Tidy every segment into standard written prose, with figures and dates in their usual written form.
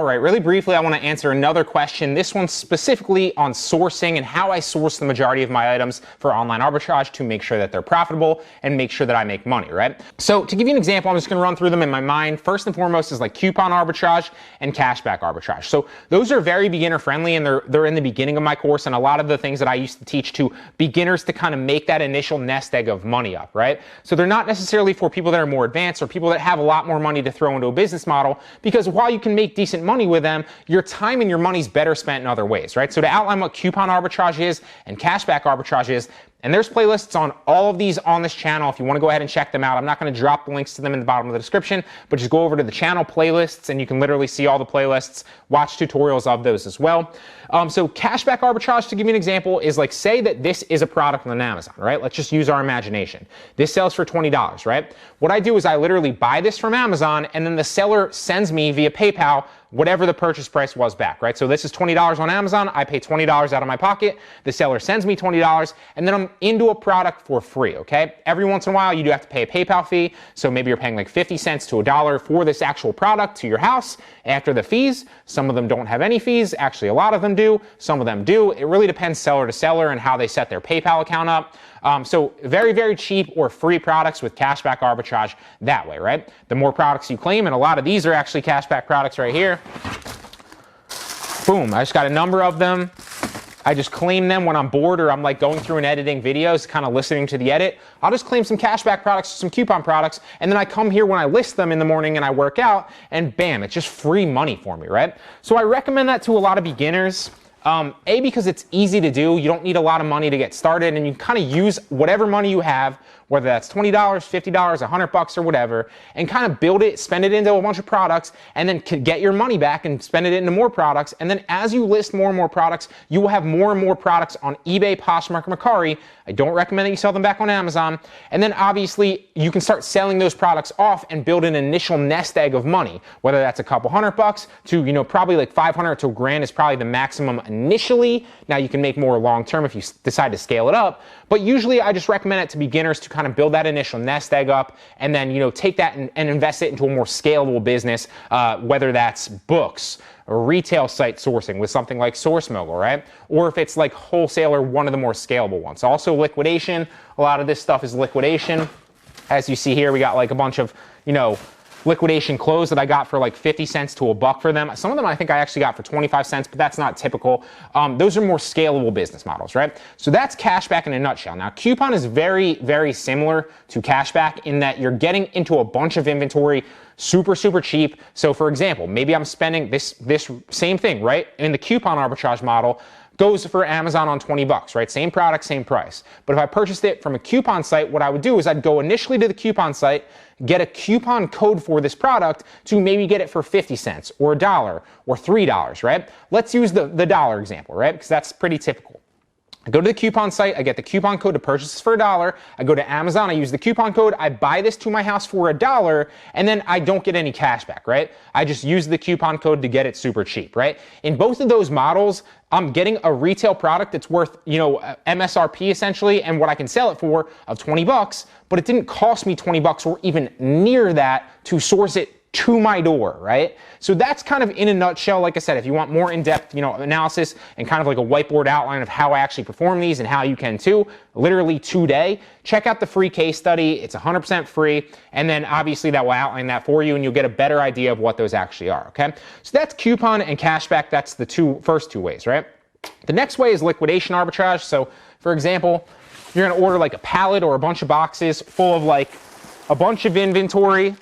All right, really briefly, I want to answer another question. This one's specifically on sourcing and how I source the majority of my items for online arbitrage to make sure that they're profitable and make sure that I make money, right? So to give you an example, I'm just going to run through them in my mind. First and foremost is like coupon arbitrage and cashback arbitrage. So those are very beginner friendly, and they're in the beginning of my course, and a lot of the things that I used to teach to beginners to kind of make that initial nest egg of money up, right? So they're not necessarily for people that are more advanced or people that have a lot more money to throw into a business model, because while you can make decent money with them, your time and your money's better spent in other ways, right? So to outline what coupon arbitrage is and cashback arbitrage is, and there's playlists on all of these on this channel if you want to go ahead and check them out. I'm not going to drop the links to them in the bottom of the description, but just go over to the channel playlists and you can literally see all the playlists, watch tutorials of those as well. So cashback arbitrage, to give you an example, is like, say that this is a product on Amazon, right? Let's just use our imagination. This sells for $20, right? What I do is I literally buy this from Amazon, and then the seller sends me via PayPal whatever the purchase price was back, right? So this is $20 on Amazon. I pay $20 out of my pocket. The seller sends me $20, and then I'm into a product for free, okay? Every once in a while, you do have to pay a PayPal fee. So maybe you're paying like 50 cents to $1 for this actual product to your house after the fees. Some of them don't have any fees. Actually, a lot of them do. Some of them do. It really depends seller to seller and how they set their PayPal account up. So very, very cheap or free products with cashback arbitrage that way, right? The more products you claim, and a lot of these are actually cashback products right here. Boom, I just got a number of them. I just claim them when I'm bored or I'm like going through and editing videos, kind of listening to the edit. I'll just claim some cashback products, some coupon products, and then I come here when I list them in the morning and I work out, and bam, it's just free money for me, right? So I recommend that to a lot of beginners. A, because it's easy to do. You don't need a lot of money to get started, and you kind of use whatever money you have, whether that's $20, $50, $100 or whatever, and kind of build it, spend it into a bunch of products, and then get your money back and spend it into more products. And then as you list more and more products, you will have more and more products on eBay, Poshmark, and Mercari. I don't recommend that you sell them back on Amazon. And then obviously you can start selling those products off and build an initial nest egg of money, whether that's a couple $100 to, you know, probably like 500 to $1,000 is probably the maximum initially. Now you can make more long term if you decide to scale it up, but usually I just recommend it to beginners to kind of build that initial nest egg up, and then, you know, take that and invest it into a more scalable business, whether that's books or retail site sourcing with something like Source Mogul, right? Or if it's like wholesaler, one of the more scalable ones. Also liquidation, a lot of this stuff is liquidation. As you see here, we got like a bunch of, you know, liquidation clothes that I got for like 50 cents to $1 for them. Some of them I think I actually got for 25 cents, but that's not typical. Those are more scalable business models, right? So that's cashback in a nutshell. Now, coupon is very, very similar to cashback in that you're getting into a bunch of inventory super, super cheap. So for example, maybe I'm spending this same thing, right? In the coupon arbitrage model, goes for Amazon on $20, right? Same product, same price. But if I purchased it from a coupon site, what I would do is I'd go initially to the coupon site, get a coupon code for this product to maybe get it for 50 cents or $1 or $3, right? Let's use the dollar example, right? Because that's pretty typical. I go to the coupon site, I get the coupon code to purchase this for $1. I go to Amazon, I use the coupon code, I buy this to my house for $1, and then I don't get any cash back, right? I just use the coupon code to get it super cheap, right? In both of those models, I'm getting a retail product that's worth, you know, MSRP essentially, and what I can sell it for of $20, but it didn't cost me $20 or even near that to source it to my door, right? So that's kind of in a nutshell. Like I said, if you want more in-depth, you know, analysis and kind of like a whiteboard outline of how I actually perform these and how you can too, literally today, check out the free case study. It's 100% free. And then obviously that will outline that for you and you'll get a better idea of what those actually are, okay? So that's coupon and cashback. That's the first two ways, right? The next way is liquidation arbitrage. So for example, you're gonna order like a pallet or a bunch of boxes full of like a bunch of inventory,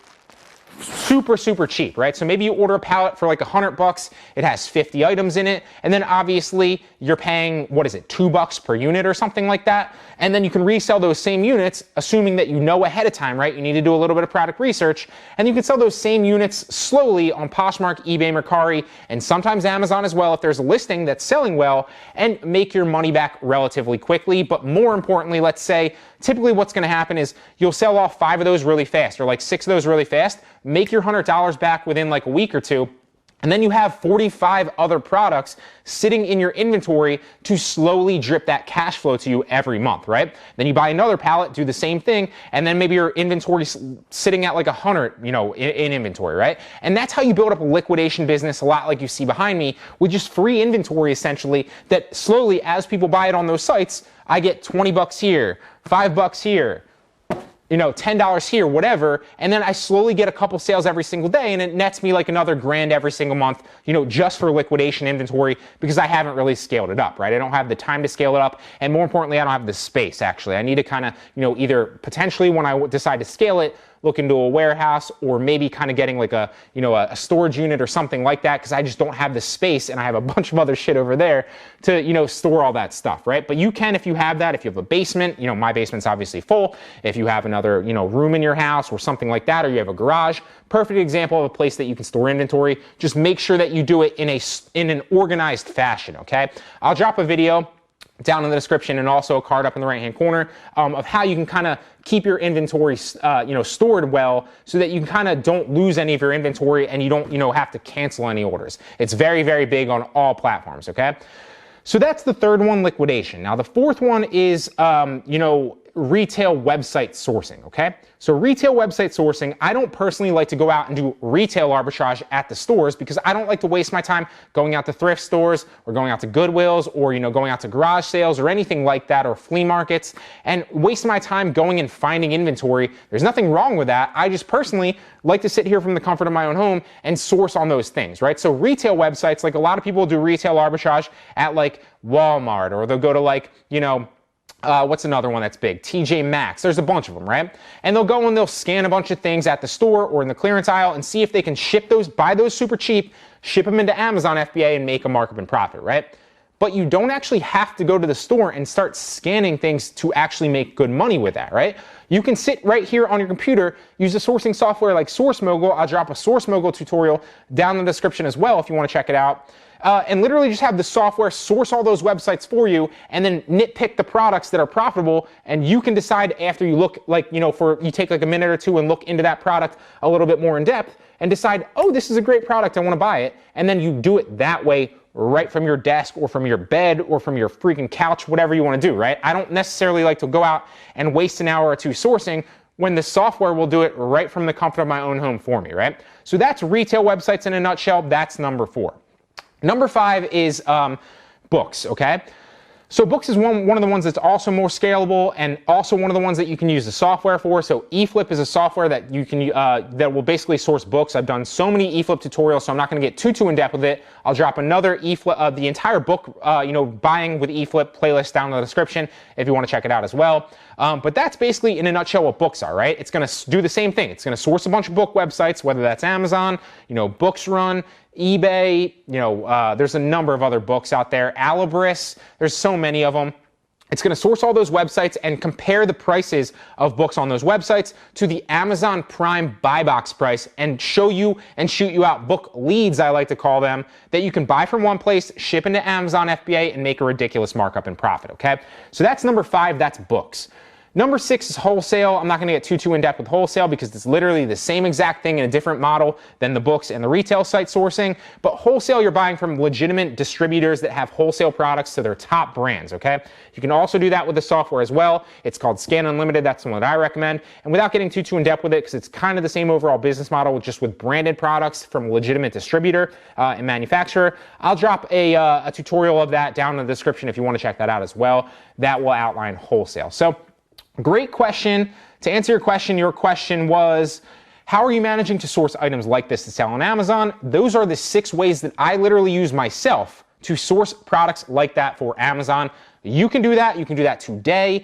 super, super cheap, right? So maybe you order a pallet for like $100, it has 50 items in it, and then obviously you're paying, what is it, $2 per unit or something like that, and then you can resell those same units, assuming that you know ahead of time, right? You need to do a little bit of product research, and you can sell those same units slowly on Poshmark, eBay, Mercari, and sometimes Amazon as well if there's a listing that's selling well, and make your money back relatively quickly. But more importantly, let's say, typically what's gonna happen is you'll sell off 5 of those really fast, or like 6 of those really fast, make your $100 back within like a week or two, And then you have 45 other products sitting in your inventory to slowly drip that cash flow to you every month, right? Then you buy another pallet, do the same thing, and then maybe your inventory sitting at like 100, in inventory, right? And that's how you build up a liquidation business, a lot like you see behind me, with just free inventory essentially, that slowly, as people buy it on those sites, I get 20 bucks here, $5 here, $10 here, whatever, and then I slowly get a couple sales every single day, and it nets me like another $1,000 every single month, just for liquidation inventory, because I haven't really scaled it up, right? I don't have the time to scale it up, and more importantly, I don't have the space, actually. I need to kind of, either potentially when I decide to scale it, look into a warehouse, or maybe kind of getting like a storage unit or something like that, because I just don't have the space, and I have a bunch of other shit over there to, store all that stuff, right? But you can, if you have that, if you have a basement, my basement's obviously full. If you have another, room in your house or something like that, or you have a garage, perfect example of a place that you can store inventory. Just make sure that you do it in an organized fashion, okay? I'll drop a video down in the description, and also a card up in the right hand corner of how you can kind of keep your inventory stored well, so that you kind of don't lose any of your inventory, and you don't have to cancel any orders. It's very, very big on all platforms, okay? So that's the third one, liquidation. Now the fourth one is retail website sourcing, okay? So retail website sourcing, I don't personally like to go out and do retail arbitrage at the stores, because I don't like to waste my time going out to thrift stores or going out to Goodwills or, going out to garage sales or anything like that, or flea markets, and waste my time going and finding inventory. There's nothing wrong with that. I just personally like to sit here from the comfort of my own home and source on those things, right? So retail websites, like a lot of people do retail arbitrage at like Walmart, or they'll go to like, what's another one that's big? TJ Maxx. There's a bunch of them, right? And they'll go and they'll scan a bunch of things at the store or in the clearance aisle and see if they can buy those super cheap, ship them into Amazon FBA, and make a markup and profit, right? But you don't actually have to go to the store and start scanning things to actually make good money with that, right? You can sit right here on your computer, use a sourcing software like Source Mogul. I'll drop a Source Mogul tutorial down in the description as well if you want to check it out. And literally just have the software source all those websites for you, and then nitpick the products that are profitable, and you can decide after you look, like, you take like a minute or two and look into that product a little bit more in depth, and decide, oh, this is a great product, I want to buy it, and then you do it that way right from your desk or from your bed or from your freaking couch, whatever you want to do, right? I don't necessarily like to go out and waste an hour or two sourcing when the software will do it right from the comfort of my own home for me, right? So that's retail websites in a nutshell. That's number 4. Number 5 is books, okay? So books is one of the ones that's also more scalable, and also one of the ones that you can use the software for. So eFlip is a software that you can that will basically source books. I've done so many eFlip tutorials, so I'm not going to get too in depth with it. I'll drop another eFlip, the entire book, buying with eFlip playlist down in the description if you want to check it out as well. But that's basically in a nutshell what books are, right? It's going to do the same thing. It's going to source a bunch of book websites, whether that's Amazon, BooksRun, eBay, there's a number of other books out there, Alibris, there's so many of them. It's going to source all those websites and compare the prices of books on those websites to the Amazon Prime buy box price, and show you and shoot you out book leads, I like to call them, that you can buy from one place, ship into Amazon FBA, and make a ridiculous markup and profit, okay? So that's number 5, that's books. Number 6 is wholesale. I'm not going to get too in depth with wholesale, because it's literally the same exact thing in a different model than the books and the retail site sourcing. But wholesale, you're buying from legitimate distributors that have wholesale products to their top brands, okay? You can also do that with the software as well. It's called Scan Unlimited. That's the one that I recommend. And without getting too in depth with it, because it's kind of the same overall business model, just with branded products from a legitimate distributor and manufacturer, I'll drop a tutorial of that down in the description if you want to check that out as well. That will outline wholesale. So great question. To answer your question was, how are you managing to source items like this to sell on Amazon? Those are the 6 ways that I literally use myself to source products like that for Amazon. You can do that. You can do that today.